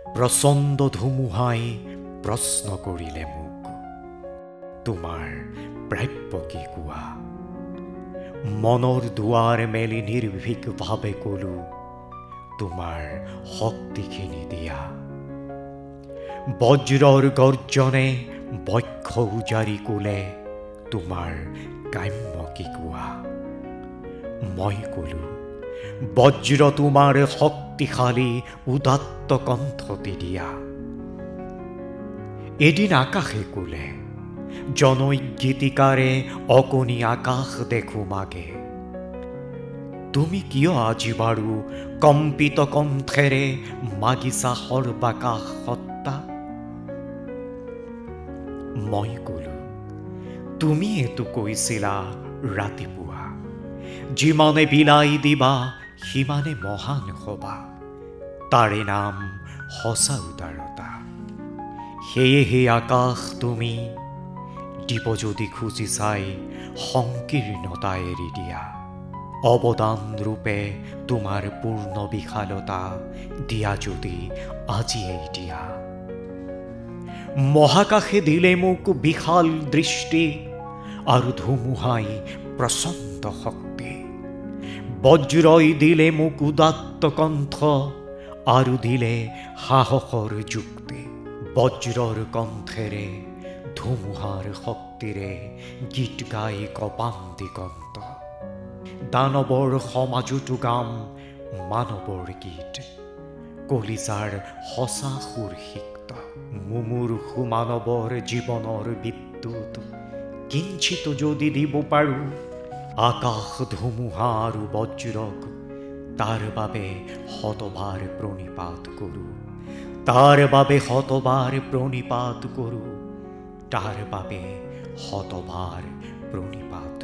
প্ৰচণ্ড ধুমুহাই প্ৰশ্ন কৰিলে মোক, তোমাৰ প্ৰাপ্য কি কোৱা? মনৰ দুৱাৰ মেলি নিৰ্ভীকভাৱে ক'লো, তোমাৰ শক্তিখিনি দিয়া। বজ্ৰৰ গৰ্জনে বক্ষ উজাৰি ক'লে, তোমাৰ কাম্য কি কোৱা? মই ক'লো, বজ্ৰ তোমাৰ শক্তিশালী উদাত্ত কণ্ঠটি দিয়া। এদিন আকাশে ক'লে, জনৈক গীতিকাৰে অকণি আকাশ দেখো মাগে। তুমি কিয় আজি বাৰু কম্পিত কণ্ঠেৰে মাগিছা সৰ্বাকাশ সত্তা? মই ক'লো, তুমিয়েতো কৈছিলা ৰাতিপুৱা, যিমানে বিলাই দিবা সিমানে মহান হবা। তাৰে নাম সঁচা উদাৰতা। সেয়েহে আকাশ তুমি দিব যদি খুজিছাই সংকীৰ্ণতা এৰি দিয়া। অৱদান ৰূপে তোমাৰ পূৰ্ণ বিশালতা দিয়া যদি আজিয়েই দিয়া। মহাকাশে দিলে মোক বিশাল দৃষ্টি আৰু ধুমুহাই প্ৰচণ্ড শক্তি। বজ্ৰই দিলে মোক উদাত্ত কণ্ঠ আৰু দিলে সাহসৰ যুক্তি। বজ্ৰৰ কণ্ঠেৰে ধুমুহাৰ শক্তিৰে গীত গাই কপাম দিগন্ত। দানৱৰ সমাজতো গাম মানৱৰ গীত, কলিজাৰ সঁচা সুৰ সিক্ত। মুমূৰ্ষু মানৱৰ জীৱনৰ বিদ্যুৎ কিঞ্চিত যদি দিব পাৰোঁ আকাশ ধুমুহা আৰু বজ্ৰক, তাৰ বাবে শতবাৰ প্ৰণিপাত কৰোঁ। তাৰ বাবে শতবাৰ প্ৰণিপাত কৰোঁ। তাৰ বাবে শতবাৰ প্ৰণিপাত